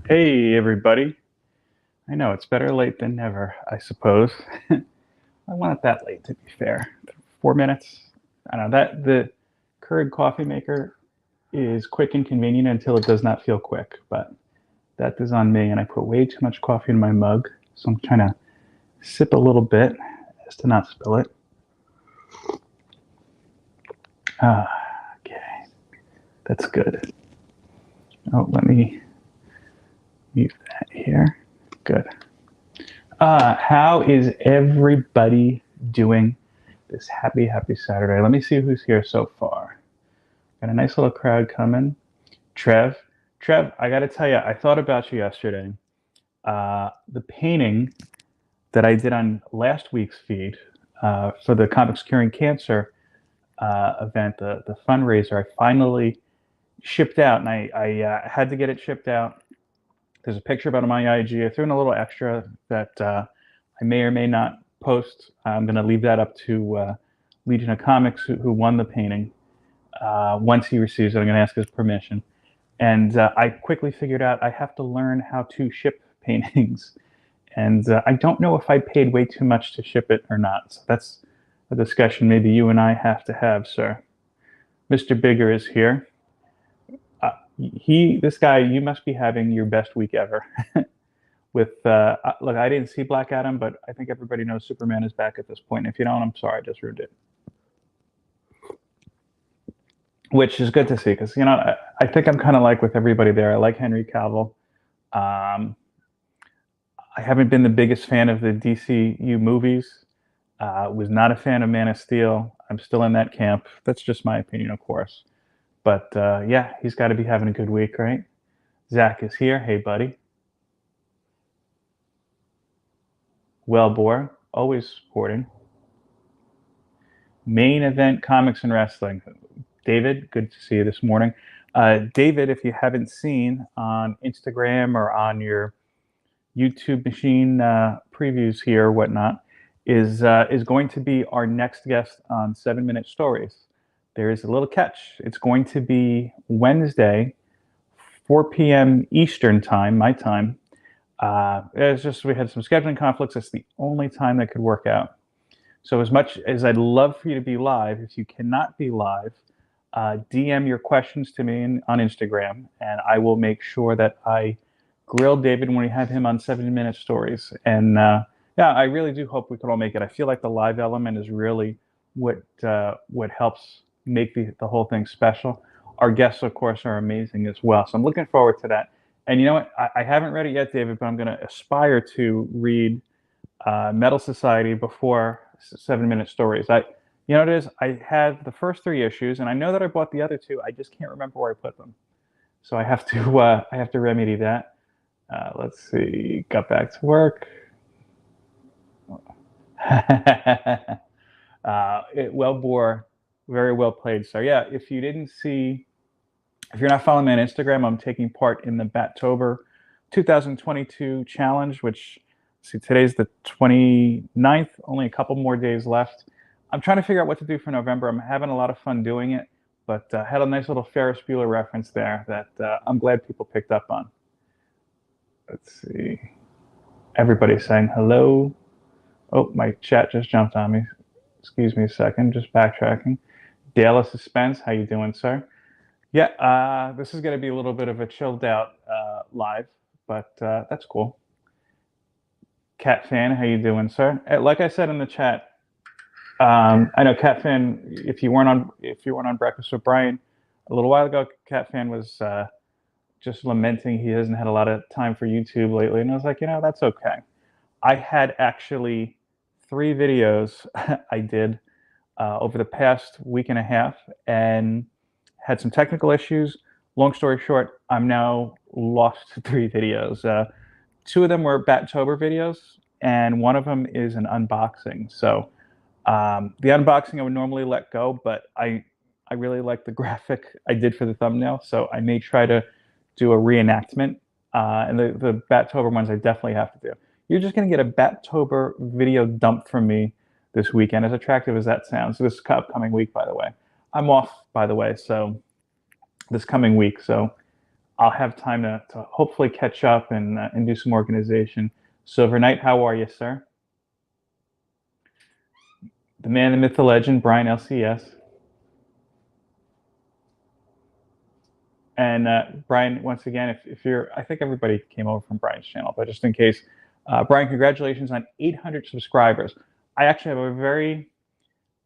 Hey, everybody. I know it's better late than never, I suppose. I want it that late, to be fair. 4 minutes. I don't know that the Keurig coffee maker is quick and convenient until it does not feel quick, but that is on me. And I put way too much coffee in my mug, so I'm trying to sip a little bit as to not spill it. Ah, okay, that's good. Oh, let me mute that here. Good. How is everybody doing this happy Saturday? Let me see who's here so far. Got a nice little crowd coming. Trev. Trev, I got to tell you, I thought about you yesterday. The painting that I did on last week's feed for the Comics Curing Cancer event, the fundraiser, I finally shipped out, and I had to get it shipped out. There's a picture about it on my IG. I threw in a little extra that I may or may not post. I'm going to leave that up to Legion of Comics, who won the painting. Once he receives it, I'm going to ask his permission. And I quickly figured out I have to learn how to ship paintings. And I don't know if I paid way too much to ship it or not. So that's a discussion maybe you and I have to have, sir. Mr. Bigger is here. This guy, you must be having your best week ever. Look, I didn't see Black Adam, but I think everybody knows Superman is back at this point. If you don't, I'm sorry, I just ruined it. Which is good to see because I think I'm kind of like with everybody there. I like Henry Cavill. Um, I haven't been the biggest fan of the DCU movies. Was not a fan of Man of Steel. I'm still in that camp. That's just my opinion, of course. But yeah, he's got to be having a good week, right? Zach is here. Hey, buddy. Wellbore, always supporting. Main event comics and wrestling. David, good to see you this morning. David, if you haven't seen on Instagram or on your YouTube machine previews here or whatnot, is going to be our next guest on 7 Minute Stories. There is a little catch. It's going to be Wednesday, 4 p.m. Eastern time, my time. It's just we had some scheduling conflicts. It's the only time that could work out. So as much as I'd love for you to be live, if you cannot be live, DM your questions to me on Instagram, and I will make sure that I grill David when we have him on 7 Minute Stories. And yeah, I really do hope we can all make it. I feel like the live element is really what helps make the whole thing special. Our guests, of course, are amazing as well. So I'm looking forward to that. And you know what? I haven't read it yet, David, but I'm going to aspire to read Metal Society before 7 Minute Stories. You know what it is? I had the first 3 issues, and I know that I bought the other 2. I just can't remember where I put them, so I have to remedy that. Let's see. Got back to work. Well, very well played. So yeah, if you're not following me on Instagram, I'm taking part in the Battober 2022 challenge, which, see, today's the 29th, only a couple more days left. I'm trying to figure out what to do for November. I'm having a lot of fun doing it, but had a nice little Ferris Bueller reference there that I'm glad people picked up on. Let's see. Everybody's saying hello. Oh, my chat just jumped on me. Excuse me a second, just backtracking. Dale of Suspense, how you doing, sir? Yeah, this is going to be a little bit of a chilled out live, but that's cool. Cat Fan, how you doing, sir? Like I said in the chat, I know Cat Fan. If you weren't on Breakfast with Brian a little while ago, Cat Fan was just lamenting he hasn't had a lot of time for YouTube lately, and I was like, that's okay. I had actually 3 videos I did over the past week and a half, and had some technical issues. Long story short, I'm now lost to 3 videos. 2 of them were Battober videos, and one of them is an unboxing. So the unboxing I would normally let go, but I really like the graphic I did for the thumbnail, so I may try to do a reenactment. And the Battober ones I definitely have to do. You're just going to get a Battober video dump from me this weekend, as attractive as that sounds. This upcoming week, by the way. I'm off, by the way, so this coming week. So I'll have time to hopefully catch up and do some organization. Silver Knight, how are you, sir? The man, the myth, the legend, Brian LCS. And Brian, once again, if you're, I think everybody came over from Brian's channel, but just in case, Brian, congratulations on 800 subscribers. I actually have a very,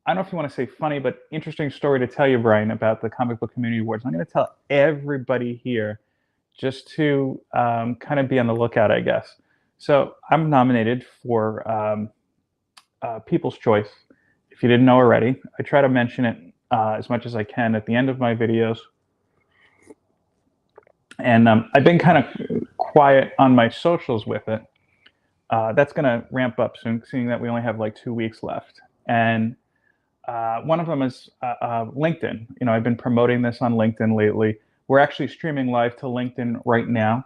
I don't know if you want to say funny, but interesting story to tell you, Brian, about the Comic Book Community Awards. I'm going to tell everybody here just to kind of be on the lookout, I guess. So I'm nominated for People's Choice. If you didn't know already, I try to mention it as much as I can at the end of my videos. And I've been kind of quiet on my socials with it. That's going to ramp up soon, seeing that we only have like 2 weeks left. And one of them is LinkedIn. You know, I've been promoting this on LinkedIn lately. We're actually streaming live to LinkedIn right now,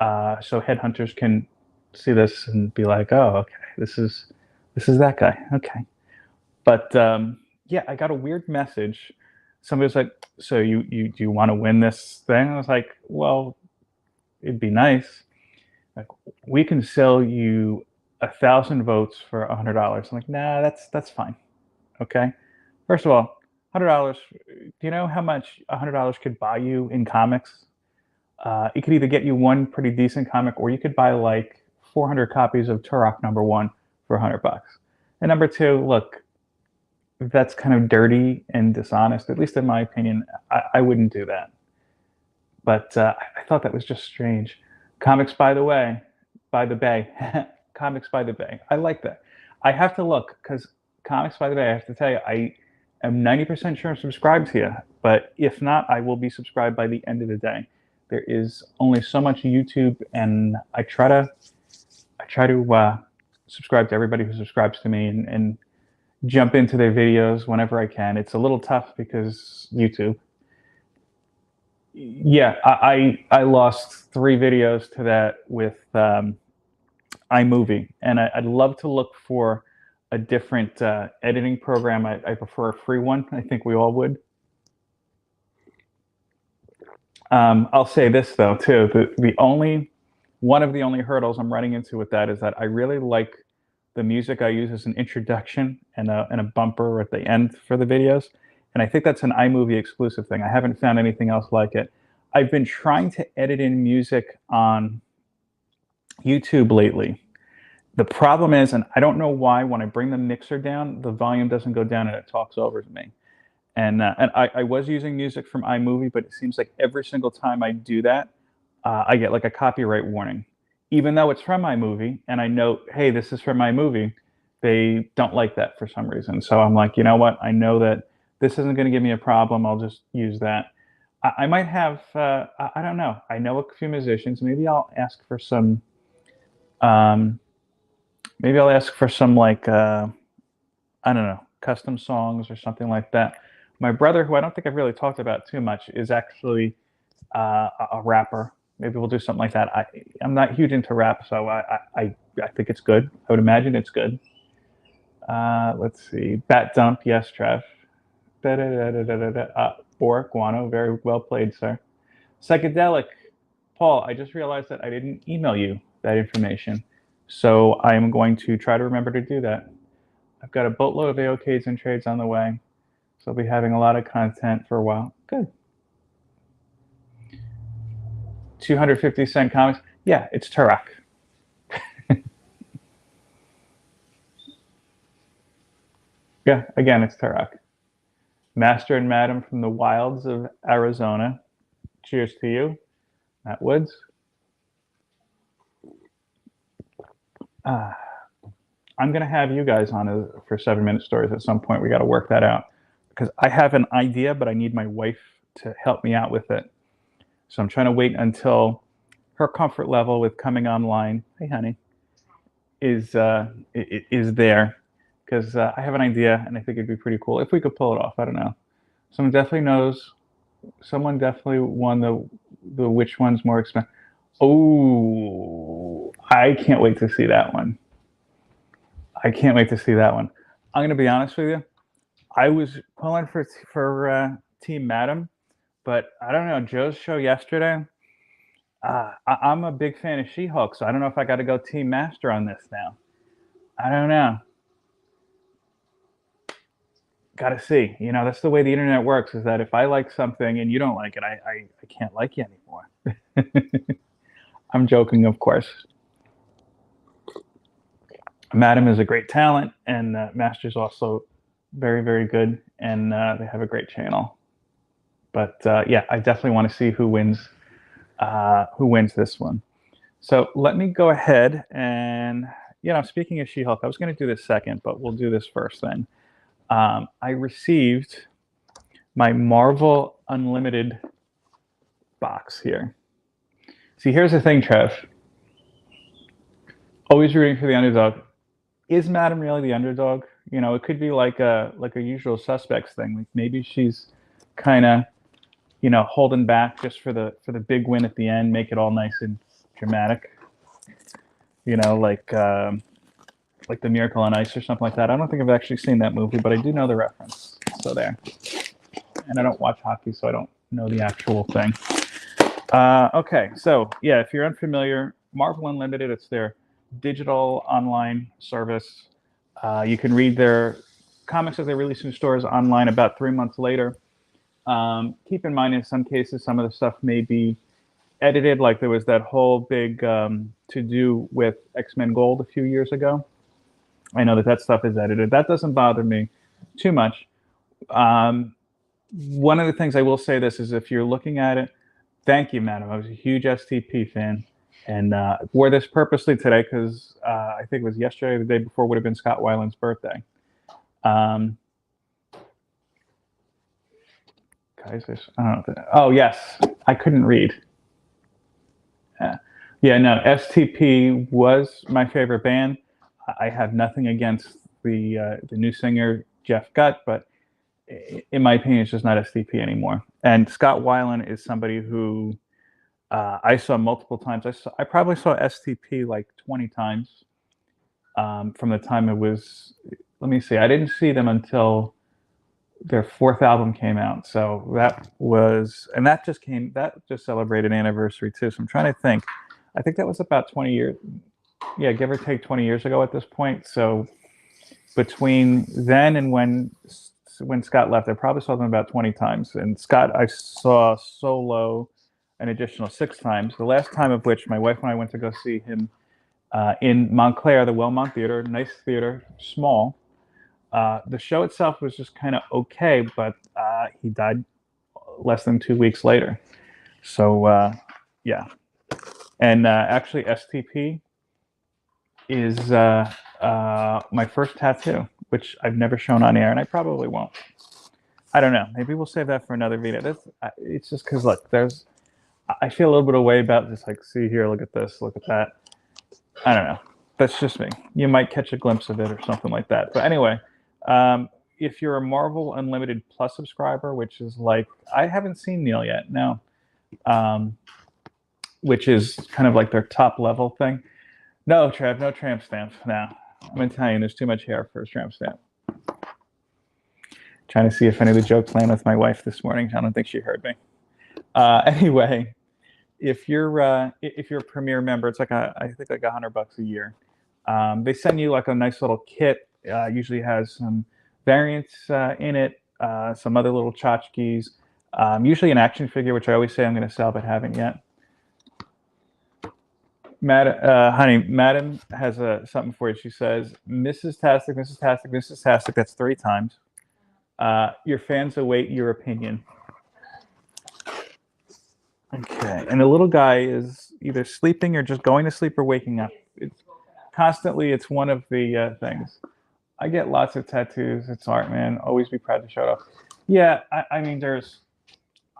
so headhunters can see this and be like, "Oh, okay, this is that guy." Okay, but yeah, I got a weird message. Somebody was like, "So you do you want to win this thing?" I was like, "Well, it'd be nice. Like, we can sell you 1,000 votes for $100." I'm like, "Nah, that's fine." Okay. First of all, $100. Do you know how much $100 could buy you in comics? It could either get you one pretty decent comic, or you could buy like 400 copies of Turok #1 for $100. And number two, look, that's kind of dirty and dishonest. At least in my opinion, I wouldn't do that. But I thought that was just strange. Comics by the way, by the bay. Comics by the bay. I like that. I have to look because Comics by the Bay, I have to tell you, I am 90% sure I'm subscribed to you. But if not, I will be subscribed by the end of the day. There is only so much YouTube, and I try to subscribe to everybody who subscribes to me and jump into their videos whenever I can. It's a little tough because YouTube. Yeah, I lost 3 videos to that with iMovie, and I'd love to look for a different editing program. I prefer a free one. I think we all would. I'll say this though too: the only one of the only hurdles I'm running into with that is that I really like the music I use as an introduction and a bumper at the end for the videos, and I think that's an iMovie exclusive thing. I haven't found anything else like it. I've been trying to edit in music on YouTube lately. The problem is, and I don't know why, when I bring the mixer down, the volume doesn't go down and it talks over to me. And I was using music from iMovie, but it seems like every single time I do that, I get like a copyright warning. Even though it's from iMovie, and I know, hey, this is from iMovie, they don't like that for some reason. So I'm like, you know what? I know that this isn't going to give me a problem. I'll just use that. I might have, I don't know. I know a few musicians. Maybe I'll ask for some. Maybe I'll ask for some like I don't know, custom songs or something like that. My brother, who I don't think I've really talked about too much, is actually a rapper. Maybe we'll do something like that. I'm not huge into rap, so I think it's good. I would imagine it's good. Let's see, Bat Dump, yes, Trev. Or Guano, very well played, sir. Psychedelic, Paul. I just realized that I didn't email you that information, so I am going to try to remember to do that. I've got a boatload of AOKs and trades on the way, so I'll be having a lot of content for a while. Good. 250-cent comics. Yeah, it's Turok. Yeah, again, it's Turok. Master and Madam from the wilds of Arizona. Cheers to you, Matt Woods. I'm going to have you guys on for 7-minute stories at some point. We got to work that out because I have an idea, but I need my wife to help me out with it. So I'm trying to wait until her comfort level with coming online. Hey, honey, is there because I have an idea and I think it'd be pretty cool if we could pull it off. I don't know. Someone definitely knows. Someone definitely won the which one's more expensive. Oh, I can't wait to see that one. I can't wait to see that one. I'm going to be honest with you. I was pulling for Team Madam, but I don't know. Joe's show yesterday, I'm a big fan of She-Hulk, so I don't know if I got to go Team Master on this now. I don't know. Got to see. You know, that's the way the internet works. Is that if I like something and you don't like it, I can't like you anymore. I'm joking, of course. Madam is a great talent, and Master's also very, very good, and they have a great channel. But yeah, I definitely want to see who wins this one. So let me go ahead and, speaking of She-Hulk, I was going to do this second, but we'll do this first then. I received my Marvel Unlimited box here. See, here's the thing, Trev. Always rooting for the underdog. Is Madam really the underdog? You know, it could be like a Usual Suspects thing. Like maybe she's kind of, holding back just for the big win at the end, make it all nice and dramatic. You know, like the Miracle on Ice or something like that. I don't think I've actually seen that movie, but I do know the reference. So there. And I don't watch hockey, so I don't know the actual thing. Okay, so yeah, if you're unfamiliar, Marvel Unlimited, it's their digital online service. You can read their comics as they release in stores online about 3 months later. Keep in mind, in some cases, some of the stuff may be edited, like there was that whole big to-do with X-Men Gold a few years ago. I know that stuff is edited. That doesn't bother me too much. One of the things I will say this is if you're looking at it, thank you, Madam. I was a huge STP fan and wore this purposely today because I think it was yesterday or the day before would have been Scott Weiland's birthday. Oh, yes. I couldn't read. Yeah, no, STP was my favorite band. I have nothing against the new singer, Jeff Gutt, but in my opinion, it's just not STP anymore. And Scott Weiland is somebody who I saw multiple times. I probably saw STP like 20 times from the time it was, let me see, I didn't see them until their fourth album came out. So that just celebrated anniversary too. So I'm trying to think. I think that was about 20 years, yeah, give or take 20 years ago at this point. So between then and when Scott left, I probably saw them about 20 times. And Scott, I saw solo an additional 6 times. The last time of which my wife and I went to go see him in Montclair, the Wellmont Theater, nice theater, small. The show itself was just kind of okay, but he died less than 2 weeks later. So yeah, and actually STP is my first tattoo, which I've never shown on air, and I probably won't. I don't know. Maybe we'll save that for another video. It's just because look, I feel a little bit of way about this. Like, see here, look at this, look at that. I don't know. That's just me. You might catch a glimpse of it or something like that. But anyway, if you're a Marvel Unlimited Plus subscriber, which is like, I haven't seen Neil yet, no, which is kind of like their top level thing. No, Trev, no tramp stamp. No, I'm Italian. There's too much hair for a tramp stamp. Trying to see if any of the jokes land with my wife this morning. I don't think she heard me. Anyway, if you're a Premier member, it's like I think like $100 a year. They send you like a nice little kit. Usually has some variants in it, some other little tchotchkes. Usually an action figure, which I always say I'm going to sell but haven't yet. Honey, Madam has something for you. She says, Mrs. Tastic, Mrs. Tastic, Mrs. Tastic. That's 3 times. Your fans await your opinion. Okay, and the little guy is either sleeping or just going to sleep or waking up. It's one of the things. I get lots of tattoos. It's art, man. Always be proud to show it off. Yeah, I mean,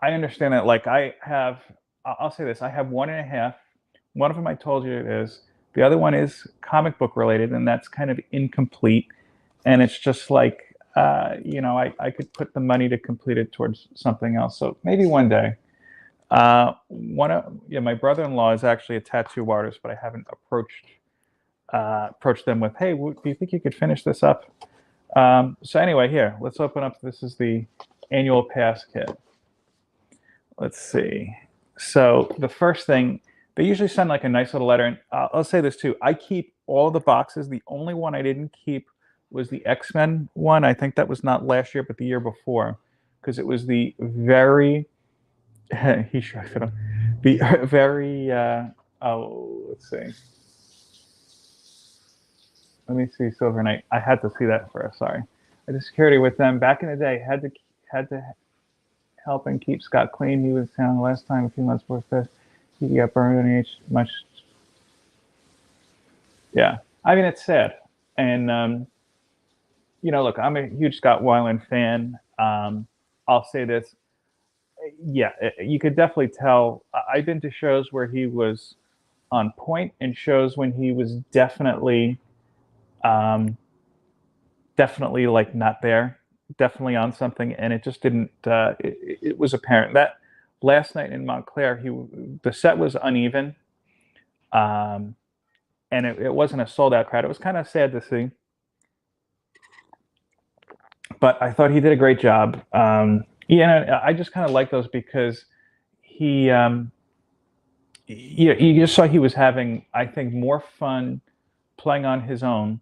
I understand that. Like I'll say this. I have 1.5. One of them I told you it is. The other one is comic book related, and that's kind of incomplete. And it's just like, I could put the money to complete it towards something else. So maybe one day. My brother-in-law is actually a tattoo artist, but I haven't approached them with, hey, do you think you could finish this up? So anyway, here, let's open up. This is the annual pass kit. Let's see. So the first thing, they usually send like a nice little letter. And I'll say this too: I keep all the boxes. The only one I didn't keep was the X-Men one. I think that was not last year, but the year before, because it was the very he shrugged it off. The very oh, let's see. Let me see Silver Knight. I had to see that first. Sorry, I did security with them back in the day. Had to help and keep Scott clean. He was down last time a few months before Fest. He got burned on H much. Yeah, I mean it's sad, and look, I'm a huge Scott Weiland fan. I'll say this: yeah, you could definitely tell. I've been to shows where he was on point, and shows when he was um, definitely like not there, definitely on something, and it just didn't. It was apparent that last night in Montclair, the set was uneven, um, and it wasn't a sold out crowd. It was kind of sad to see, but I thought he did a great job. Yeah, I just kind of like those because he, you just saw he was having, I think, more fun playing on his own,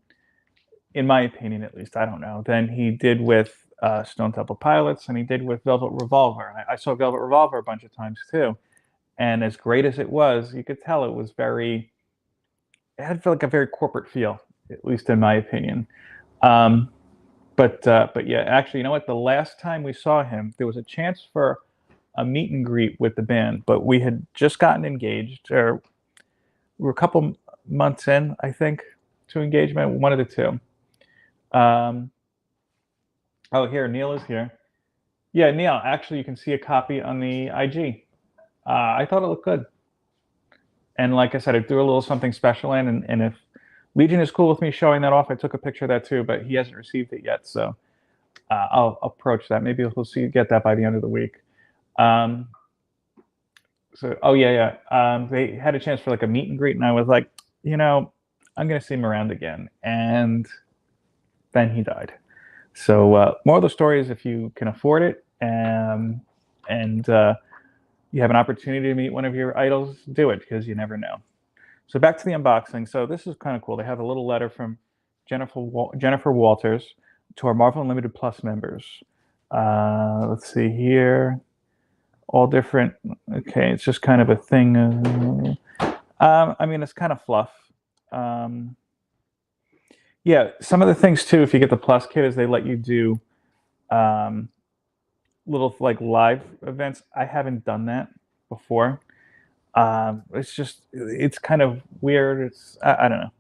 in my opinion, at least. I don't know, than he did with Stone Temple Pilots, and he did with Velvet Revolver. And I saw Velvet Revolver a bunch of times too, and as great as it was, you could tell it was very. It had like a very corporate feel, at least in my opinion. Um, but yeah, actually, you know what? The last time we saw him, there was a chance for a meet and greet with the band, but we had just gotten engaged, or we were a couple months in, I think, to engagement, one of the two. Um, oh, here, Neil is here. Yeah, Neil, actually, you can see a copy on the IG. I thought it looked good. And like I said, I threw a little something special in, and if Legion is cool with me showing that off, I took a picture of that too, but he hasn't received it yet, so I'll approach that. Maybe he'll get that by the end of the week. Um, oh yeah. They had a chance for like a meet and greet, and I was like, I'm gonna see him around again, and then he died. So more of the story is if you can afford it, and you have an opportunity to meet one of your idols, do it because you never know. So back to the unboxing. So this is kind of cool. They have a little letter from Jennifer Walters to our Marvel Unlimited Plus members. Let's see here. All different. Okay, it's just kind of a thing. I mean, it's kind of fluff. Yeah, some of the things too, if you get the Plus kit, is they let you do little like live events. I haven't done that before. It's kind of weird. I don't know.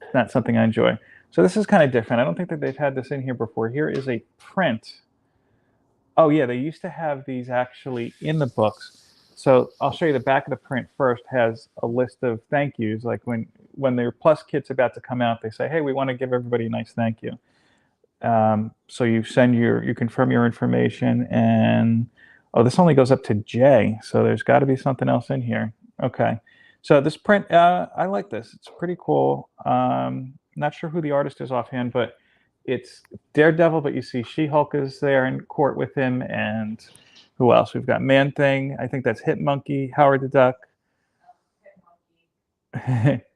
It's not something I enjoy. So this is kind of different. I don't think that they've had this in here before. Here is a print. Oh yeah, they used to have these actually in the books. So I'll show you the back of the print first. Has a list of thank yous. Like when their Plus kit's about to come out, they say, hey, we want to give everybody a nice thank you. So you confirm your information, and this only goes up to J, so there's got to be something else in here. Okay, so this print, I like this. It's pretty cool. Not sure who the artist is offhand, but it's Daredevil, but you see She-Hulk is there in court with him, and who else? We've got Man-Thing. I think that's Hitmonkey, Howard the Duck.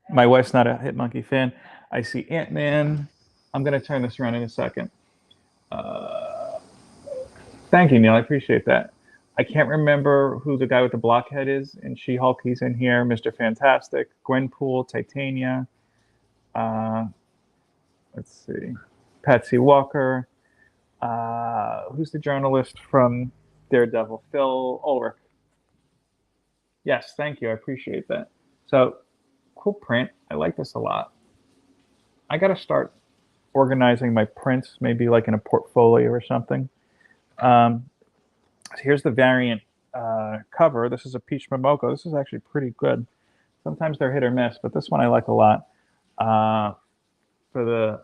My wife's not a Hitmonkey fan. I see Ant-Man. I'm going to turn this around in a second. Thank you, Neil. I appreciate that. I can't remember who the guy with the blockhead is in She-Hulk. He's in here. Mr. Fantastic, Gwenpool, Titania. Let's see. Patsy Walker. Who's the journalist from Daredevil? Phil Ulrich. Yes, thank you. I appreciate that. So, cool print. I like this a lot. I got to start organizing my prints, maybe like in a portfolio or something. So here's the variant cover. This is a Peach Momoko. This is actually pretty good. Sometimes they're hit or miss, but this one I like a lot. For the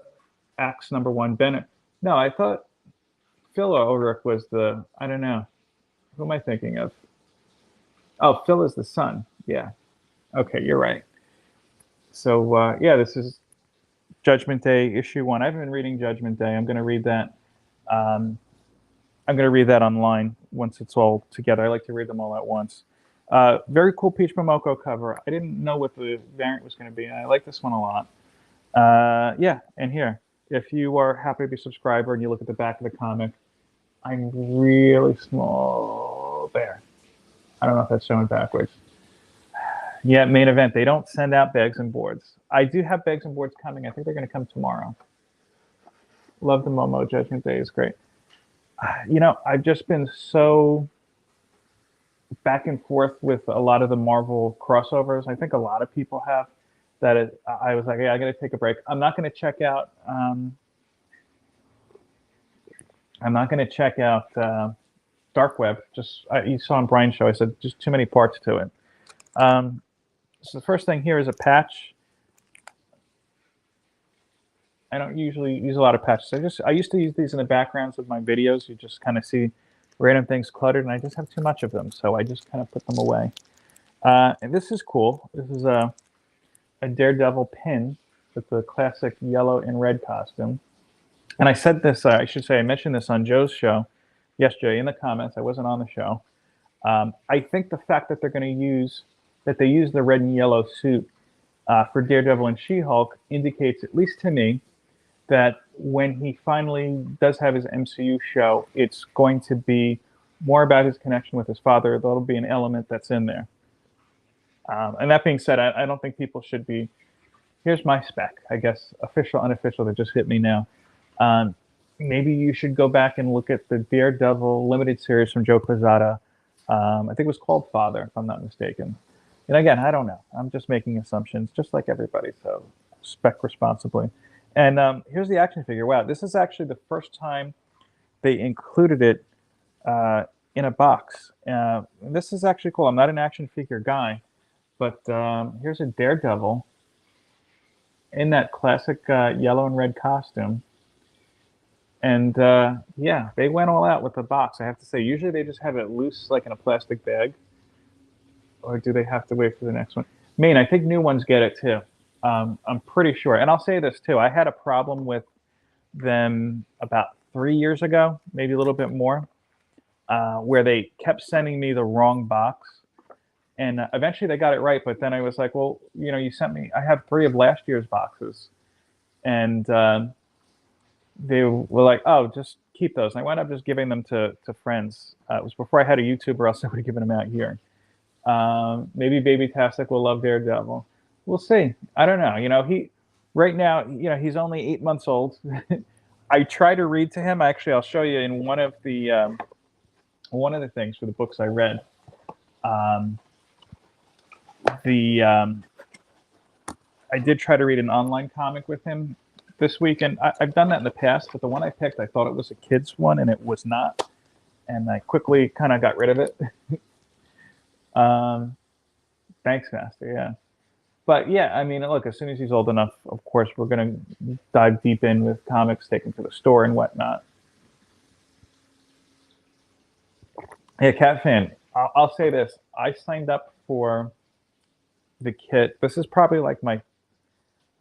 Axe #1 Bennett. No, I thought Phil Ulrich was I don't know. Who am I thinking of? Oh, Phil is the son. Yeah. Okay, you're right. So yeah, this is Judgment Day #1. I haven't been reading Judgment Day. I'm going to read that. I'm going to read that online once it's all together. I like to read them all at once. Very cool Peach Momoko cover. I didn't know what the variant was going to be. I like this one a lot. Yeah, and here, if you are happy to be a subscriber and you look at the back of the comic, I'm really small there. I don't know if that's showing backwards. Yeah, main event. They don't send out bags and boards. I do have bags and boards coming. I think they're going to come tomorrow. Love the Momo. Judgment Day is great. You know, I've just been so back and forth with a lot of the Marvel crossovers. I think a lot of people have that. I was like, yeah, I got to take a break. I'm not going to check out. I'm not going to check out Dark Web. Just you saw on Brian's show. I said just too many parts to it. So the first thing here is a patch. I don't usually use a lot of patches. I used to use these in the backgrounds of my videos. You just kind of see random things cluttered, and I just have too much of them, so I just kind of put them away. And this is cool. This is a Daredevil pin with the classic yellow and red costume. And I said this, I should say, I mentioned this on Joe's show yesterday in the comments. I wasn't on the show. I think the fact that they're going to use the red and yellow suit for Daredevil and She-Hulk indicates, at least to me, that when he finally does have his MCU show, it's going to be more about his connection with his father. That'll be an element that's in there. And that being said, I don't think people should be. Here's my spec, I guess, official, unofficial, that just hit me now. Maybe you should go back and look at the Daredevil limited series from Joe Quesada. I think it was called Father, if I'm not mistaken. And again, I don't know. I'm just making assumptions, just like everybody, so spec responsibly. And here's the action figure. Wow, this is actually the first time they included it in a box. This is actually cool. I'm not an action figure guy, but here's a Daredevil in that classic yellow and red costume. And yeah, they went all out with the box, I have to say. Usually they just have it loose, like in a plastic bag. Or do they have to wait for the next one? Maine, I think new ones get it too. I'm pretty sure. And I'll say this too. I had a problem with them about 3 years ago, maybe a little bit more, where they kept sending me the wrong box. And eventually they got it right. But then I was like, well, you know, you sent me, I have 3 of last year's boxes. And they were like, oh, just keep those. And I wound up just giving them to friends. It was before I had a YouTube, or else I would have given them out here. Maybe Baby Tastic will love Daredevil. We'll see. I don't know. You know, right now, you know, he's only 8 months old. I try to read to him. Actually, I'll show you in one of the things for the books I read. I did try to read an online comic with him this week, and I've done that in the past, but the one I picked, I thought it was a kid's one, and it was not. And I quickly kind of got rid of it. Thanks, Master. Yeah. But yeah, I mean, look, as soon as he's old enough, of course, we're going to dive deep in with comics, take him to the store and whatnot. Yeah, Cat Fan, I'll say this. I signed up for the kit. This is probably like my,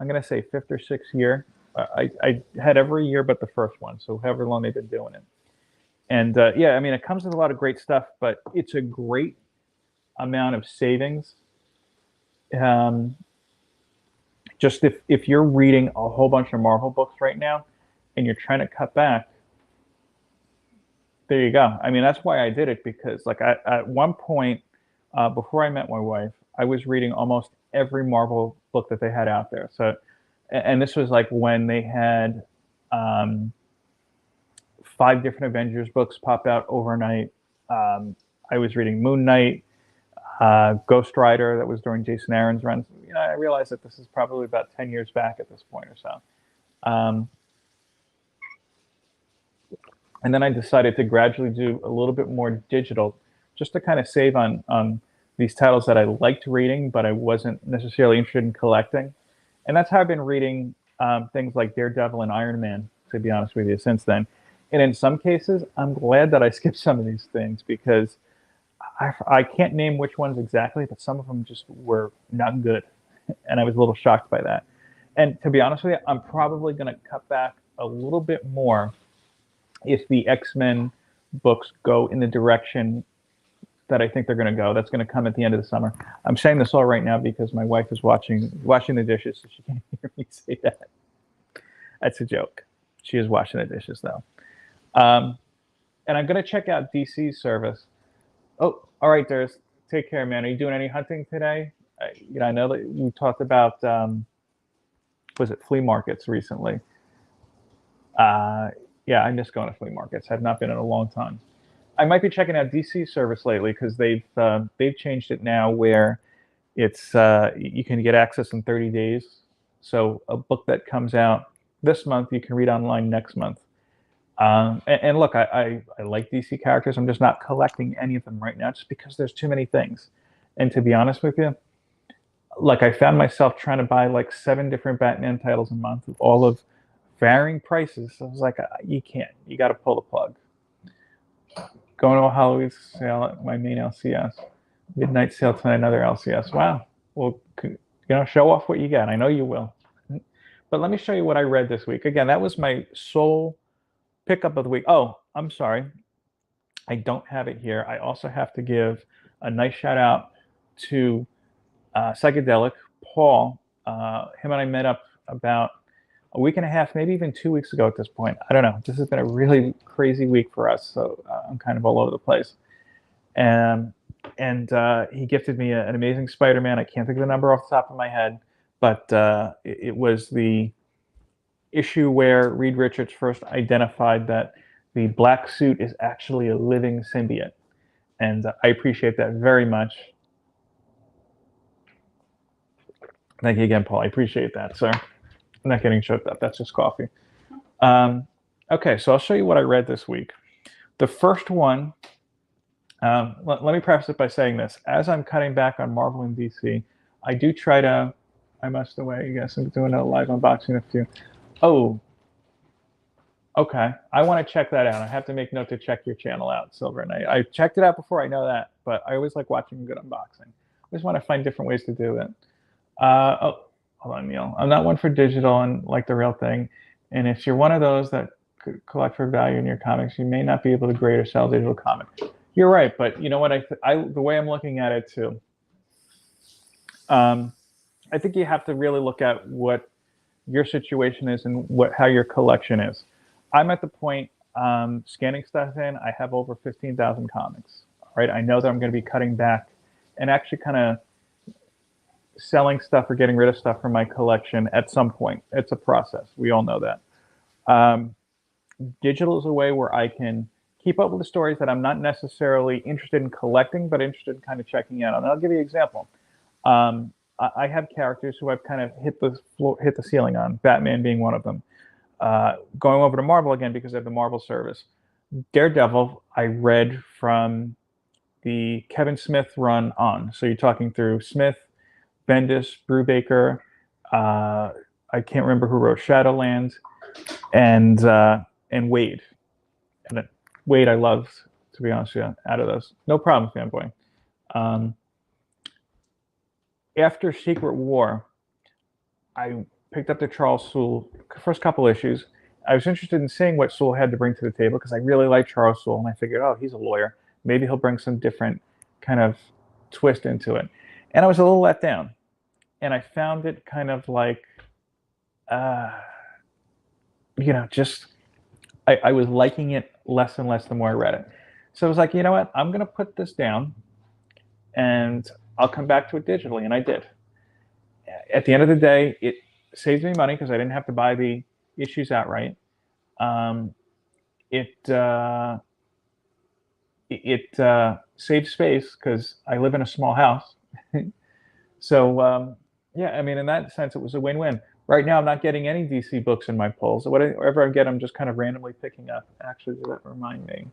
I'm going to say 5th or 6th year. I had every year but the first one, so however long they've been doing it. And yeah, I mean, it comes with a lot of great stuff, but it's a great amount of savings. Just if you're reading a whole bunch of Marvel books right now and you're trying to cut back, there you go. I mean, that's why I did it, because like at one point, before I met my wife, I was reading almost every Marvel book that they had out there. So, and this was like when they had 5 different Avengers books pop out overnight. I was reading Moon Knight, Ghost Rider, that was during Jason Aaron's run. You know, I realized that this is probably about 10 years back at this point or so. And then I decided to gradually do a little bit more digital, just to kind of save on these titles that I liked reading, but I wasn't necessarily interested in collecting. And that's how I've been reading things like Daredevil and Iron Man, to be honest with you, since then. And in some cases, I'm glad that I skipped some of these things, because I can't name which ones exactly, but some of them just were not good. And I was a little shocked by that. And to be honest with you, I'm probably going to cut back a little bit more if the X-Men books go in the direction that I think they're going to go. That's going to come at the end of the summer. I'm saying this all right now because my wife is washing the dishes, so she can't hear me say that. That's a joke. She is washing the dishes though. And I'm going to check out DC's service. Oh, all right, Durs. Take care, man. Are you doing any hunting today? I know that you talked about was it flea markets recently? Yeah, I miss going to flea markets. Have not been in a long time. I might be checking out DC service lately because they've changed it now where it's you can get access in 30 days. So a book that comes out this month you can read online next month. And look, I like DC characters. I'm just not collecting any of them right now, just because there's too many things. And to be honest with you, like I found myself trying to buy like 7 different Batman titles a month, all of varying prices. So I was like, you can't. You got to pull the plug. Going to a Halloween sale at my main LCS. Midnight sale tonight, another LCS. Wow. Well, show off what you got. I know you will. But let me show you what I read this week. Again, that was my sole pickup of the week. Oh, I'm sorry. I don't have it here. I also have to give a nice shout out to Psychedelic Paul. Him and I met up about a week and a half, maybe even 2 weeks ago at this point. I don't know. This has been a really crazy week for us, so I'm kind of all over the place. And he gifted me an amazing Spider-Man. I can't think of the number off the top of my head, but it was the issue where Reed Richards first identified that the black suit is actually a living symbiote. And I appreciate that very much. Thank you again, Paul. I appreciate that, sir. I'm not getting choked up. That's just coffee. Okay, so I'll show you what I read this week. The first one, let me preface it by saying this. As I'm cutting back on Marvel and DC, I do try to, I must away, I guess I'm doing a live unboxing of a few. Oh, okay. I want to check that out. I have to make note to check your channel out, Silver. And I checked it out before, I know that, but I always like watching a good unboxing. I just want to find different ways to do it. Oh, hold on, Neil. I'm not one for digital and like the real thing. And if you're one of those that collect for value in your comics, you may not be able to grade or sell digital comics. You're right, but you know what? The way I'm looking at it too, I think you have to really look at what your situation is and how your collection is. I'm at the point scanning stuff in. I have over 15,000 comics. Right, I know that I'm going to be cutting back and actually kind of selling stuff or getting rid of stuff from my collection at some point. It's a process. We all know that. Digital is a way where I can keep up with the stories that I'm not necessarily interested in collecting, but interested in kind of checking out. And I'll give you an example. I have characters who I've kind of hit the ceiling on, Batman being one of them. Going over to Marvel again because I have the Marvel service. Daredevil, I read from the Kevin Smith run on. So you're talking through Smith, Bendis, Brubaker, I can't remember who wrote Shadowlands, and Wade. And Wade I loved, to be honest with you, out of those. No problem, fanboy. After Secret War, I picked up the Charles Soule first couple issues. I was interested in seeing what Soule had to bring to the table because I really like Charles Soule, and I figured, oh, he's a lawyer. Maybe he'll bring some different kind of twist into it. And I was a little let down. And I found it kind of like, just, I was liking it less and less the more I read it. So I was like, you know what? I'm going to put this down and I'll come back to it digitally. And I did. At the end of the day, it saved me money because I didn't have to buy the issues outright. It saved space because I live in a small house. So, yeah, I mean, in that sense, it was a win-win. Right now, I'm not getting any DC books in my pulls. Whatever I get, I'm just kind of randomly picking up. Actually, does that remind me?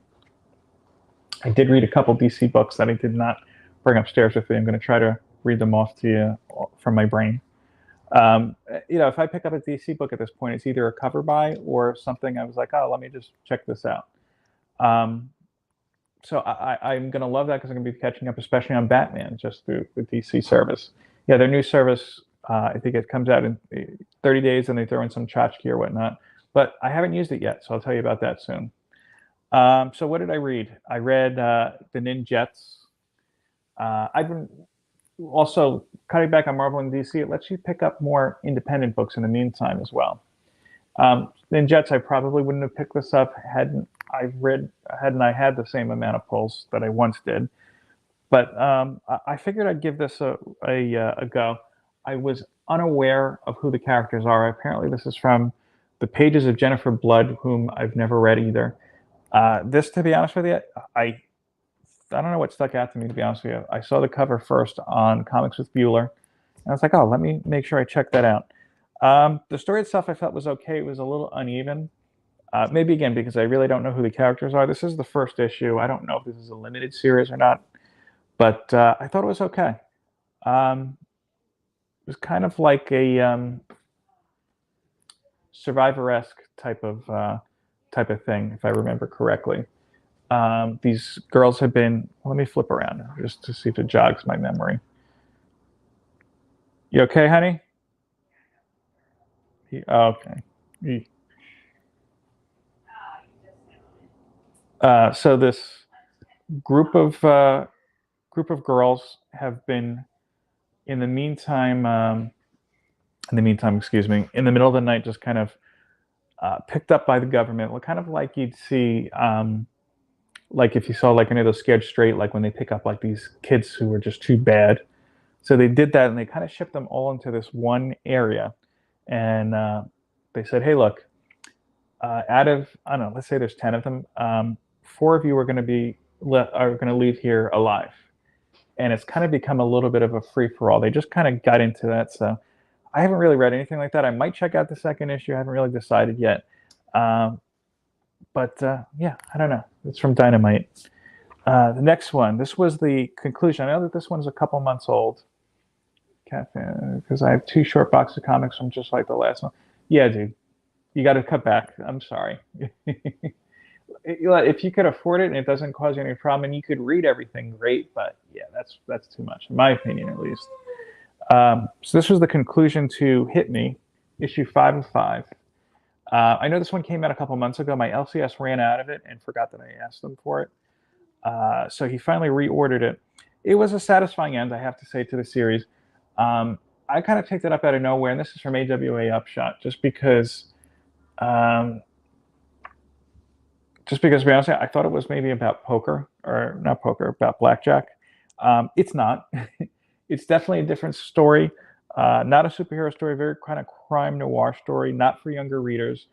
I did read a couple DC books that I did not bring upstairs with me. I'm going to try to read them off to you from my brain. If I pick up a DC book at this point, it's either a cover buy or something I was like, oh, let me just check this out. So I'm going to love that because I'm going to be catching up, especially on Batman, just through the DC service. Yeah, their new service, I think it comes out in 30 days and they throw in some tchotchke or whatnot. But I haven't used it yet, so I'll tell you about that soon. So what did I read? I read The Ninjets. I've been also cutting back on Marvel and DC. It lets you pick up more independent books in the meantime as well. In Jets, I probably wouldn't have picked this up hadn't I had the same amount of pulls that I once did. But I figured I'd give this a go. I was unaware of who the characters are. Apparently, this is from the pages of Jennifer Blood, whom I've never read either. This, to be honest with you, I I don't know what stuck out to me, to be honest with you. I saw the cover first on Comics with Bueller, and I was like, oh, let me make sure I check that out. The story itself I felt was okay. It was a little uneven. Maybe again because I really don't know who the characters are. This is the first issue. I don't know if this is a limited series or not, but I thought it was okay. It was kind of like a Survivor-esque type of thing, if I remember correctly. These girls have been. Let me flip around just to see if it jogs my memory. You okay, honey? Okay. So this group of uh, group of girls have been in the meantime. Excuse me. In the middle of the night, just kind of picked up by the government. Kind of like you'd see, like if you saw like any of those Scared Straight, like when they pick up like these kids who were just too bad. So they did that, and they kind of shipped them all into this one area, and they said, "Hey, look, out of I don't know, let's say there's 10 of them, 4 of you are going to leave here alive." And it's kind of become a little bit of a free for all. They just kind of got into that. So I haven't really read anything like that. I might check out the second issue. I haven't really decided yet. But yeah, I don't know. It's from Dynamite. The next one. This was the conclusion. I know that this one's a couple months old. Because I have 2 short boxes of comics from just like the last one. Yeah, dude. You got to cut back. I'm sorry. If you could afford it and it doesn't cause you any problem and you could read everything, great. But yeah, that's too much, in my opinion, at least. So this was the conclusion to Hit Me, issue 5 of 5. I know this one came out a couple months ago. My LCS ran out of it and forgot that I asked them for it. So he finally reordered it. It was a satisfying end, I have to say, to the series. I kind of picked it up out of nowhere, and this is from AWA Upshot, just because, to be honest, I thought it was maybe about poker, or not poker, about blackjack. It's not. It's definitely a different story. Not a superhero story, very kind of crime noir story, not for younger readers,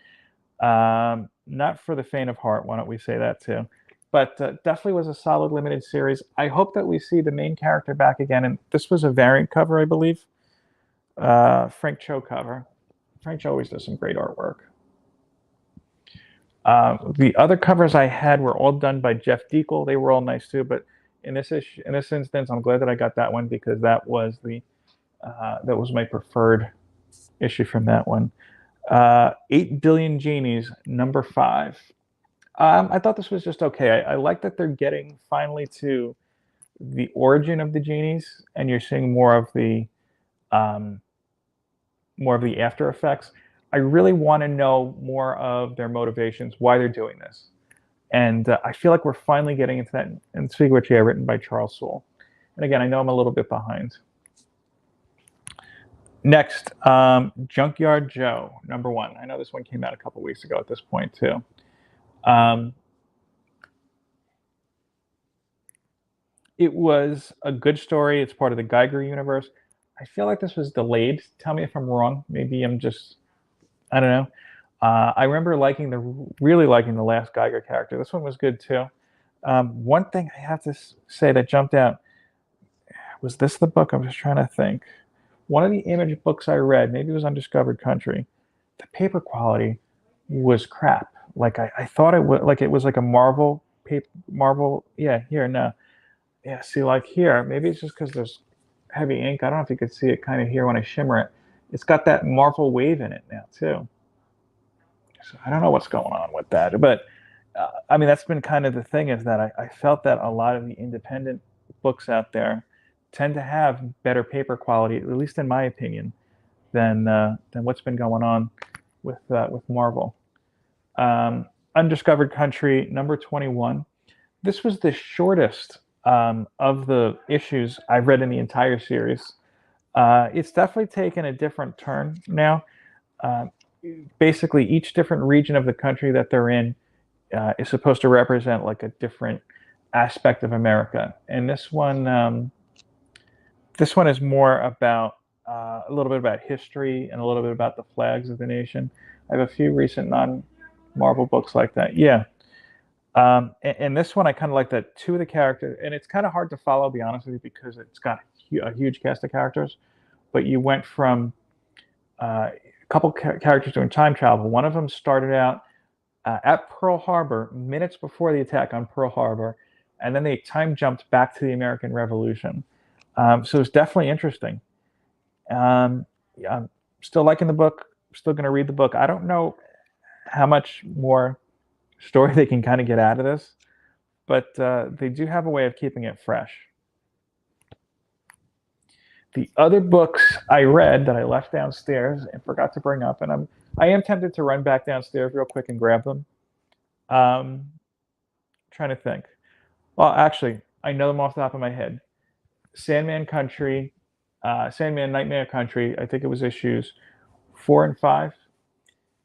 not for the faint of heart, why don't we say that too. But definitely was a solid limited series. I hope that we see the main character back again, and this was a variant cover, I believe. Frank Cho cover. Frank Cho always does some great artwork. The other covers I had were all done by Jeff Deacle. They were all nice too, but in this instance, I'm glad that I got that one because that was my preferred issue from that one. 8 Billion Genies, number 5. I thought this was just okay. I like that they're getting finally to the origin of the genies, and you're seeing more of the after effects. I really want to know more of their motivations, why they're doing this, and I feel like we're finally getting into that. And speaking of which, yeah, written by Charles Soule. And again, I know I'm a little bit behind. Next, Junkyard Joe, number 1. I know this one came out a couple weeks ago at this point too. It was a good story. It's part of the Geiger universe. I feel like this was delayed. Tell me if I'm wrong. Maybe I'm just, I don't know. I remember really liking the last Geiger character. This one was good too. One thing I have to say that jumped out, was this the book? I'm just trying to think. One of the Image books I read, maybe it was Undiscovered Country, the paper quality was crap. Like I thought it was like a Marvel paper. Yeah, here, no. Yeah, see, like here, maybe it's just because there's heavy ink. I don't know if you could see it kind of here when I shimmer it. It's got that Marvel wave in it now too. So I don't know what's going on with that. But I mean, that's been kind of the thing, is that I felt that a lot of the independent books out there tend to have better paper quality, at least in my opinion, than what's been going on with Marvel. Undiscovered Country, number 21. This was the shortest of the issues I've read in the entire series. It's definitely taken a different turn now. Uh, Basically, each different region of the country that they're in is supposed to represent like a different aspect of America, and this one is more about a little bit about history and a little bit about the flags of the nation. I have a few recent non-Marvel books like that. Yeah. And this one, I kind of like that two of the characters, and it's kind of hard to follow, to be honest with you, because it's got a huge cast of characters. But you went from a couple characters doing time travel. One of them started out at Pearl Harbor minutes before the attack on Pearl Harbor, and then they time jumped back to the American Revolution. So it's definitely interesting. Yeah, I'm still liking the book. Still going to read the book. I don't know how much more story they can kind of get out of this, but they do have a way of keeping it fresh. The other books I read that I left downstairs and forgot to bring up, and I am tempted to run back downstairs real quick and grab them. Trying to think. Well, actually, I know them off the top of my head. Sandman Country, Sandman Nightmare Country. I think it was issues 4 and 5.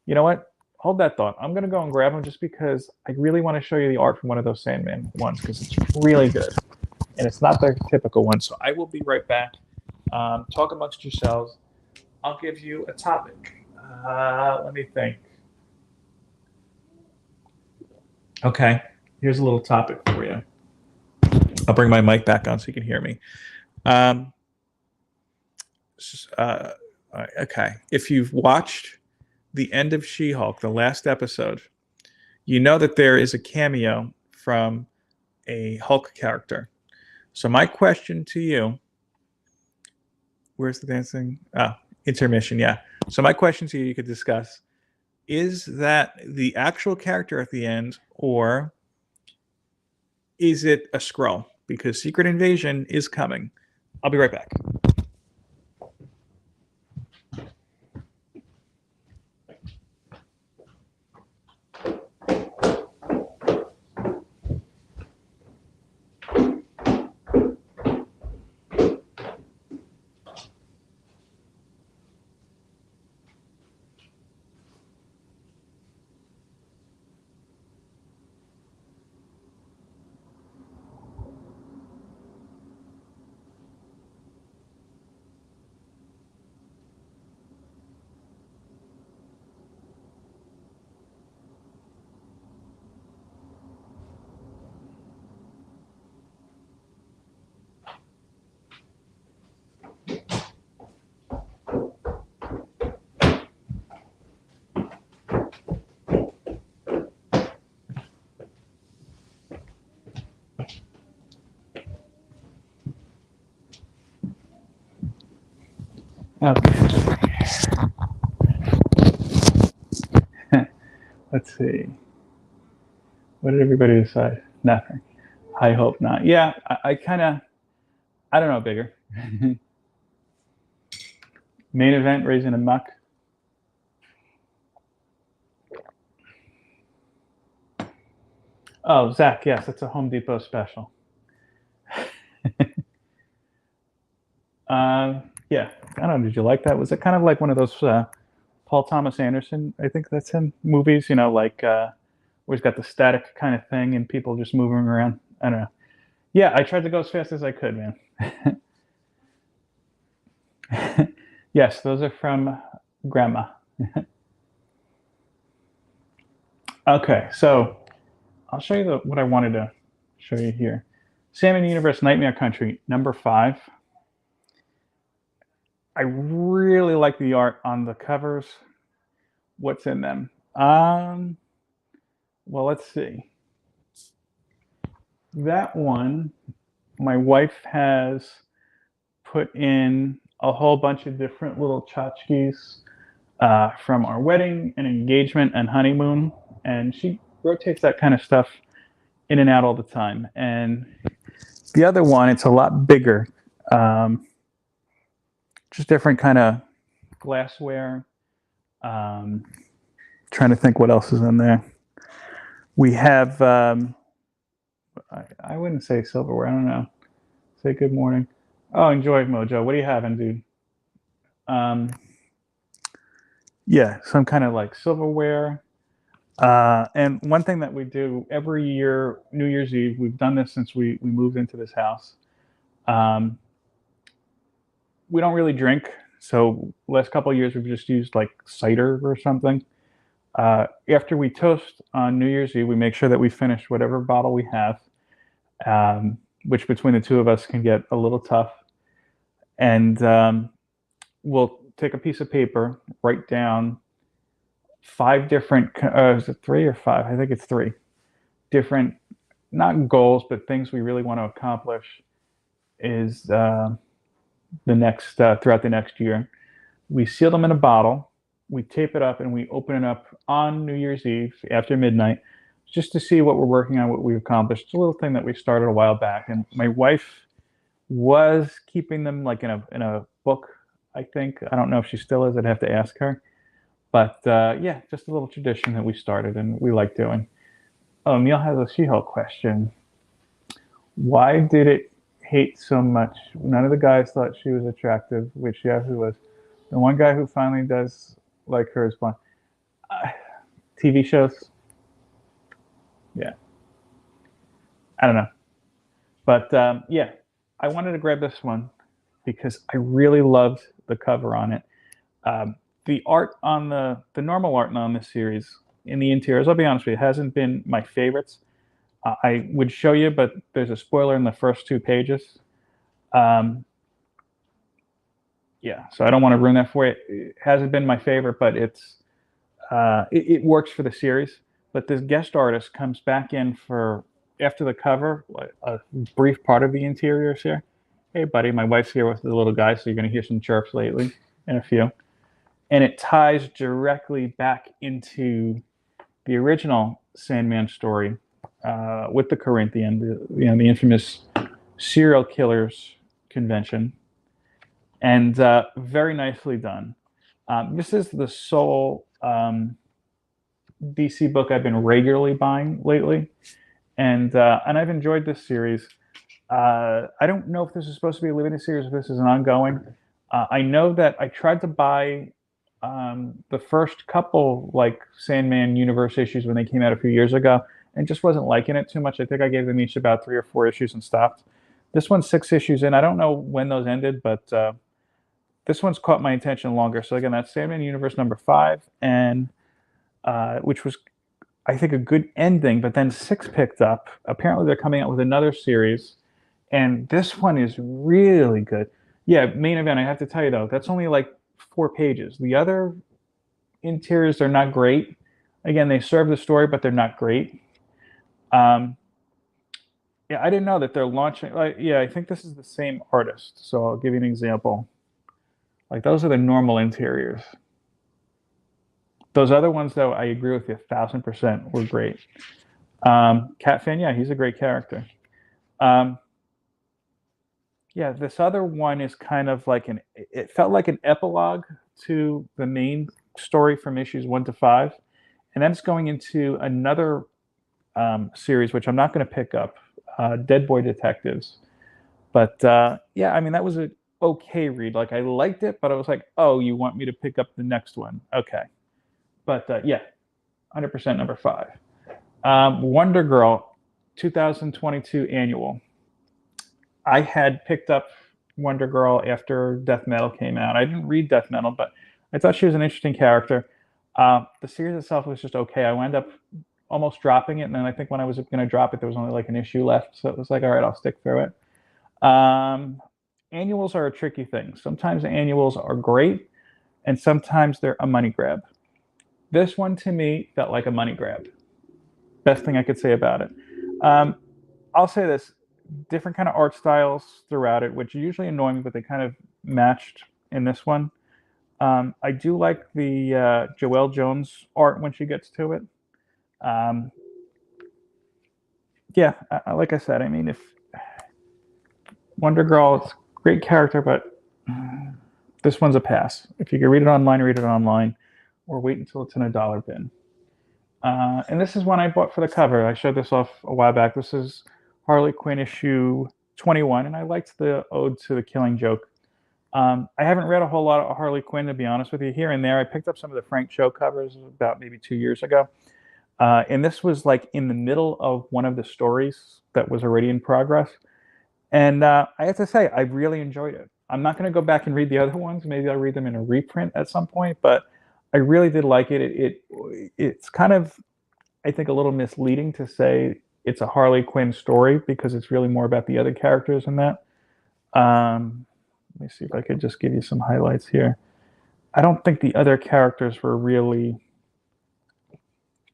You know what? Hold that thought. I'm gonna go and grab them just because I really want to show you the art from one of those Sandman ones because it's really good, and it's not the typical one. So I will be right back. Talk amongst yourselves. I'll give you a topic. Let me think. Okay, here's a little topic for you. I'll bring my mic back on so you can hear me. Okay, if you've watched the end of She-Hulk, the last episode, you know that there is a cameo from a Hulk character. So my question to you, where's the dancing? Oh, intermission, yeah. So my question to you, you could discuss, is that the actual character at the end, or is it a Skrull? Because Secret Invasion is coming. I'll be right back. Okay. Let's see. What did everybody decide? Nothing. I hope not. Yeah, I kind of, I don't know, bigger. Main event, Raising a Muck. Oh, Zach, yes, it's a Home Depot special. Yeah, I don't know. Did you like that? Was it kind of like one of those Paul Thomas Anderson? I think that's him. Movies, you know, like where he's got the static kind of thing and people just moving around. I don't know. Yeah, I tried to go as fast as I could, man. Yes, those are from Grandma. Okay, so I'll show you what I wanted to show you here. Salmon Universe Nightmare Country, number 5. I really like the art on the covers. What's in them? Well, let's see. That one, my wife has put in a whole bunch of different little tchotchkes from our wedding and engagement and honeymoon, and she rotates that kind of stuff in and out all the time. And the other one, it's a lot bigger, just different kind of glassware. Trying to think what else is in there. We have I wouldn't say silverware. I don't know. Say good morning. Oh, enjoy Mojo. What are you having, dude? Um, yeah, some kind of like silverware. And one thing that we do every year, New Year's Eve, we've done this since we moved into this house. Um, we don't really drink, so last couple of years we've just used like cider or something. After we toast on New Year's Eve, we make sure that we finish whatever bottle we have, which between the two of us can get a little tough. And we'll take a piece of paper, write down five different, is it three or five? I think it's three different, not goals, but things we really want to accomplish is the next, throughout the next year. We seal them in a bottle, we tape it up, and we open it up on New Year's Eve after midnight just to see what we're working on, what we've accomplished. It's a little thing that we started a while back. And my wife was keeping them like in a book, I think. I don't know if she still is. I'd have to ask her. But yeah, just a little tradition that we started and we like doing. Oh, Neil has a She-Hulk question. Why did it hate so much? None of the guys thought she was attractive, which Yahoo was. The one guy who finally does like her is blonde. Uh, TV shows, yeah, I don't know. But yeah, I wanted to grab this one because I really loved the cover on it. The art on the normal art on this series in the interiors, I'll be honest with you, hasn't been my favorites. I would show you, but there's a spoiler in the first two pages. Um, yeah, so I don't want to ruin that for you. It hasn't been my favorite, but it works for the series. But this guest artist comes back in for after the cover, like a brief part of the interiors here. Hey, buddy, my wife's here with the little guy, so you're going to hear some chirps lately and a few. And it ties directly back into the original Sandman story with the Corinthian, the infamous serial killers convention, and very nicely done. This is the sole DC book I've been regularly buying lately, and I've enjoyed this series. I don't know if this is supposed to be a limited series, if this is an ongoing. I know that I tried to buy the first couple like Sandman universe issues when they came out a few years ago, and just wasn't liking it too much. I think I gave them each about 3 or 4 issues and stopped. This one's 6 issues in. I don't know when those ended, but this one's caught my attention longer. So again, that's Sandman Universe number 5, and which was, I think, a good ending. But then 6 picked up. Apparently, they're coming out with another series, and this one is really good. Yeah, main event. I have to tell you though, that's only like 4 pages. The other interiors are not great. Again, they serve the story, but they're not great. Yeah, I didn't know that they're launching. Like, yeah, I think this is the same artist. So I'll give you an example. Like those are the normal interiors. Those other ones, though, I agree with you 1,000% were great. Cat Fan, yeah, he's a great character. Yeah, this other one is kind of like it felt like an epilogue to the main story from issues 1 to 5. And then it's going into another series, which I'm not going to pick up, Dead Boy Detectives. But yeah, I mean, that was an okay read. Like, I liked it, but I was like, oh, you want me to pick up the next one? Okay. But yeah, 100% number 5. Wonder Girl 2022 annual. I had picked up Wonder Girl after Death Metal came out. I didn't read Death Metal, but I thought she was an interesting character. The series itself was just okay. I wound up almost dropping it, and then I think when I was going to drop it, there was only like an issue left, so it was like, all right, I'll stick through it. Annuals are a tricky thing. Sometimes annuals are great, and sometimes they're a money grab. This one, to me, felt like a money grab. Best thing I could say about it. I'll say this. Different kind of art styles throughout it, which usually annoy me, but they kind of matched in this one. I do like the Joelle Jones art when she gets to it. Yeah, like I said, I mean, if Wonder Girl is a great character, but this one's a pass. If you can read it online, or wait until it's in a dollar bin. And this is one I bought for the cover. I showed this off a while back. This is Harley Quinn issue 21, and I liked the ode to the Killing Joke. I haven't read a whole lot of Harley Quinn, to be honest with you. Here and there, I picked up some of the Frank Cho covers about maybe 2 years ago. And this was like in the middle of one of the stories that was already in progress. And I have to say, I really enjoyed it. I'm not going to go back and read the other ones. Maybe I'll read them in a reprint at some point, but I really did like it. It's kind of, I think, a little misleading to say it's a Harley Quinn story because it's really more about the other characters in that. Let me see if I could just give you some highlights here. I don't think the other characters were really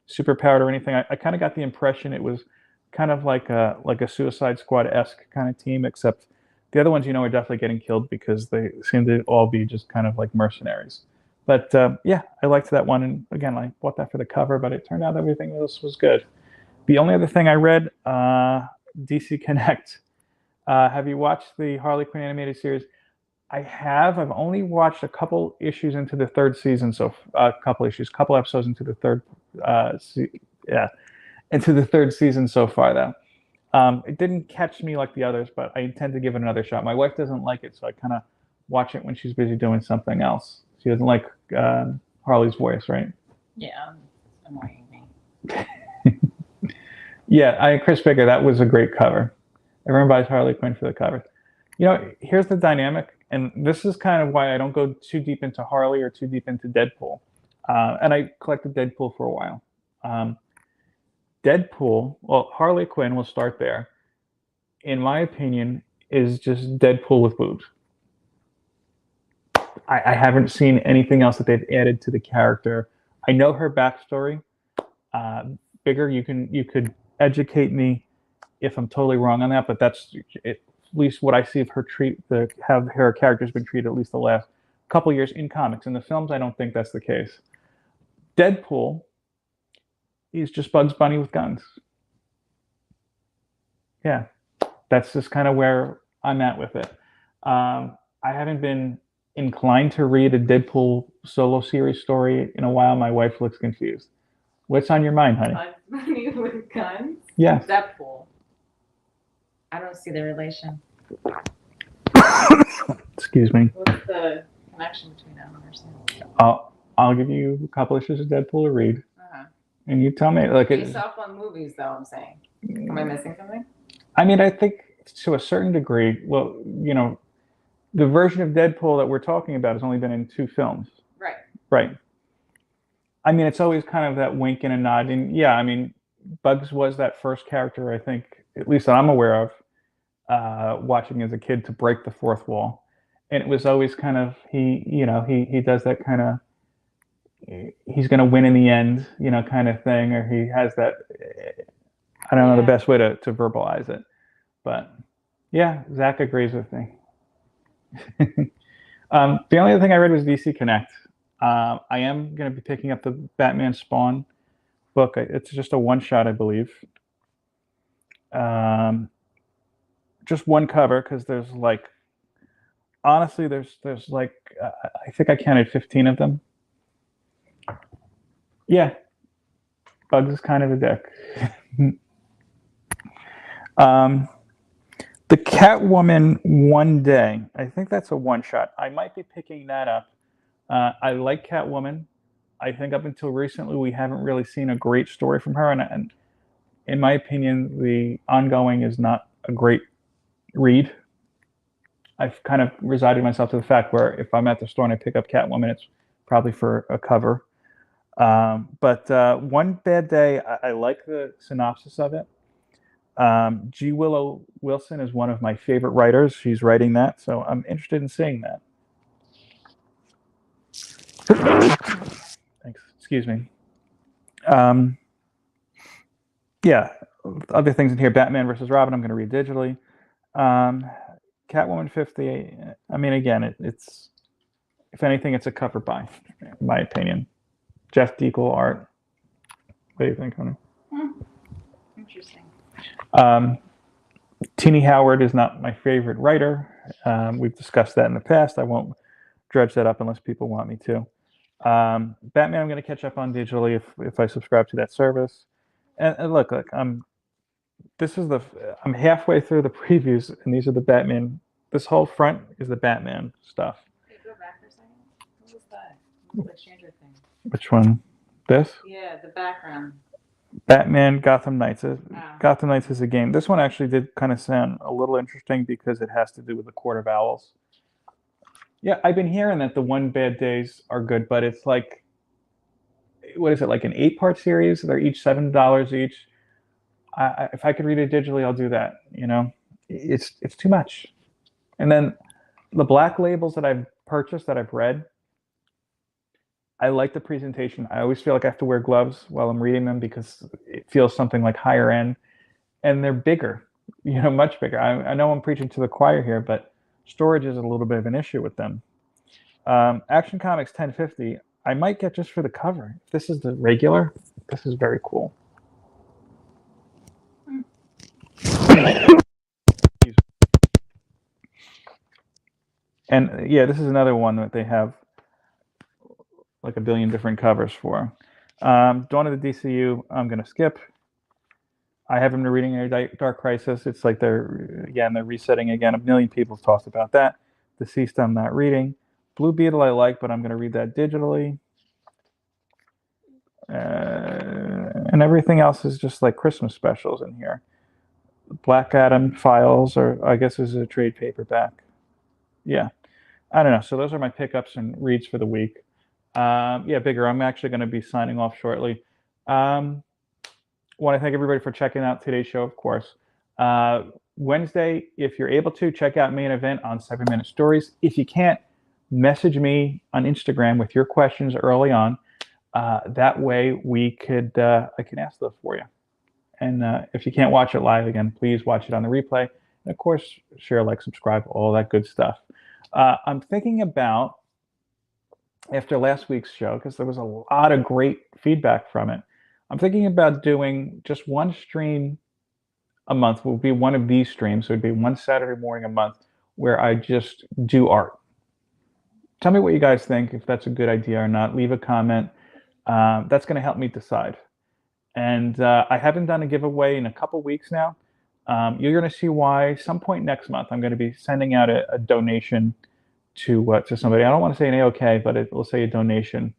superpowered or anything. I kind of got the impression it was kind of like a Suicide Squad-esque kind of team, except the other ones, are definitely getting killed because they seem to all be just kind of like mercenaries. But yeah, I liked that one, and again, I bought that for the cover, but it turned out everything else was good. The only other thing I read, DC Connect. Have you watched the Harley Quinn animated series? I have. I've only watched a couple issues into the third season, so a couple episodes into the third, into the third season so far. Though it didn't catch me like the others, but I intend to give it another shot. My wife doesn't like it, so I kind of watch it when she's busy doing something else. She doesn't like Harley's voice, right? Yeah, annoying me. Yeah, Chris Baker, that was a great cover. Everyone buys Harley Quinn for the cover. Here's the dynamic, and this is kind of why I don't go too deep into Harley or too deep into Deadpool. And I collected Deadpool for a while. Harley Quinn, we'll start there, in my opinion, is just Deadpool with boobs. I haven't seen anything else that they've added to the character. I know her backstory. Bigger, you could educate me if I'm totally wrong on that, but that's at least what I see of her have her character's been treated at least the last couple years in comics. In the films, I don't think that's the case. Deadpool, he's just Bugs Bunny with guns. Yeah, that's just kind of where I'm at with it. I haven't been inclined to read a Deadpool solo series story in a while. My wife looks confused. What's on your mind, honey? Bugs Bunny with guns? Yeah. Deadpool. I don't see the relation. Excuse me. What's the connection between them? I don't understand. I'll give you a couple issues of Deadpool to read, and you tell me. Based off on movies, though, I'm saying. Am I missing something? I mean, I think to a certain degree. Well, the version of Deadpool that we're talking about has only been in 2 films. Right. Right. I mean, it's always kind of that wink and a nod, and yeah, I mean, Bugs was that first character, I think, at least that I'm aware of, watching as a kid, to break the fourth wall. And it was always kind of, he does that kind of, he's going to win in the end, kind of thing, or he has that, I don't know the best way to verbalize it. But yeah, Zach agrees with me. The only other thing I read was DC Connect. I am going to be picking up the Batman Spawn book. It's just a one-shot, I believe. Just one cover, because there's honestly, there's I think I counted 15 of them. Yeah, Bugs is kind of a dick. The Catwoman One Day, I think that's a one-shot. I might be picking that up. I like Catwoman. I think up until recently we haven't really seen a great story from her, and in my opinion, the ongoing is not a great read. I've kind of resided myself to the fact where if I'm at the store and I pick up Catwoman, it's probably for a cover. But One Bad Day, I like the synopsis of it. G. Willow Wilson is one of my favorite writers. She's writing that, so I'm interested in seeing that. Thanks. Excuse me. Yeah, other things in here. Batman versus Robin, I'm going to read digitally. Catwoman 50, I mean, again, it's, if anything, it's a cover buy, in my opinion. Jeff Deacle art. What do you think, honey? Interesting. Tini Howard is not my favorite writer. We've discussed that in the past. I won't dredge that up unless people want me to. Batman, I'm going to catch up on digitally if I subscribe to that service. And look, I'm This is I'm halfway through the previews, and these are the Batman. This whole front is the Batman stuff. Hey, go back for a second. What was that? It was the Stranger Thing. Which one? This? Yeah, the background. Batman Gotham Knights. Ah. Gotham Knights is a game. This one actually did kind of sound a little interesting because it has to do with the Court of Owls. Yeah, I've been hearing that the One Bad Days are good, but it's like, what is it, like an 8-part series? They're each $7 each. If I could read it digitally, I'll do that. You know, it's too much. And then the black labels that I've purchased, that I've read, I like the presentation. I always feel like I have to wear gloves while I'm reading them because it feels something like higher end, and they're bigger, you know, much bigger. I know I'm preaching to the choir here, but storage is a little bit of an issue with them. Action Comics 1050, I might get just for the cover. If this is the regular, this is very cool. And yeah, this is another one that they have like a billion different covers for. Dawn of the DCU, I'm going to skip. I haven't been reading any Dark Crisis. It's like they're resetting again. A million people have talked about that. Deceased, I'm not reading. Blue Beetle I like, but I'm going to read that digitally. And everything else is just like Christmas specials in here. Black Adam Files, or I guess is a trade paperback. Yeah, I don't know. So those are my pickups and reads for the week. Yeah, Bigger, I'm actually going to be signing off shortly. Want to thank everybody for checking out today's show, of course. Wednesday, if you're able to, check out Main Event on 7-Minute Stories. If you can't, message me on Instagram with your questions early on. That way I can ask those for you. And if you can't watch it live again, please watch it on the replay. And of course, share, like, subscribe, all that good stuff. I'm thinking about, after last week's show, because there was a lot of great feedback from it, I'm thinking about doing just one stream a month. Will be one of these streams. So it'd be one Saturday morning a month where I just do art. Tell me what you guys think, if that's a good idea or not. Leave a comment. That's going to help me decide. And I haven't done a giveaway in a couple weeks now. You're going to see why. Some point next month, I'm going to be sending out a donation to somebody. I don't want to say an AOK, but it will say a donation.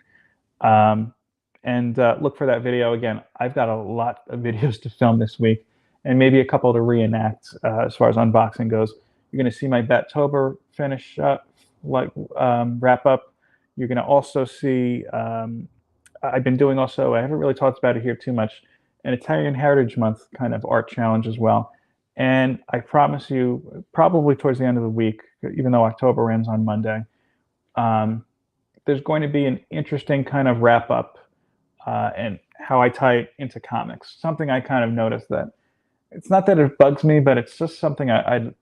And look for that video. Again, I've got a lot of videos to film this week, and maybe a couple to reenact as far as unboxing goes. You're going to see my Battober finish up, wrap up. You're going to also see, I've been doing also, I haven't really talked about it here too much, an Italian Heritage Month kind of art challenge as well. And I promise you, probably towards the end of the week, even though October ends on Monday, there's going to be an interesting kind of wrap up and how I tie it into comics. Something I kind of noticed that it's not that it bugs me, but it's just something I'd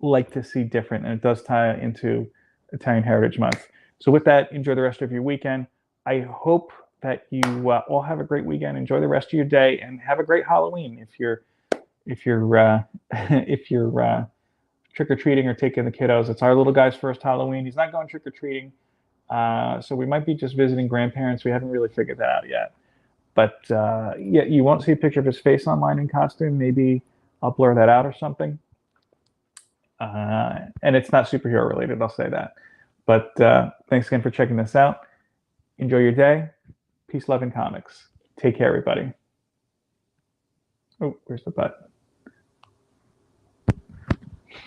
like to see different, and it does tie into Italian Heritage Month. So with that, enjoy the rest of your weekend. I hope that you all have a great weekend. Enjoy the rest of your day, and have a great Halloween if you're trick-or-treating or taking the kiddos. It's our little guy's first Halloween. He's not going trick-or-treating, so we might be just visiting grandparents. We haven't really figured that out yet. But yeah, you won't see a picture of his face online in costume. Maybe I'll blur that out or something. And it's not superhero related, I'll say that. But thanks again for checking this out. Enjoy your day. Peace, love, and comics. Take care, everybody. Oh, where's the button?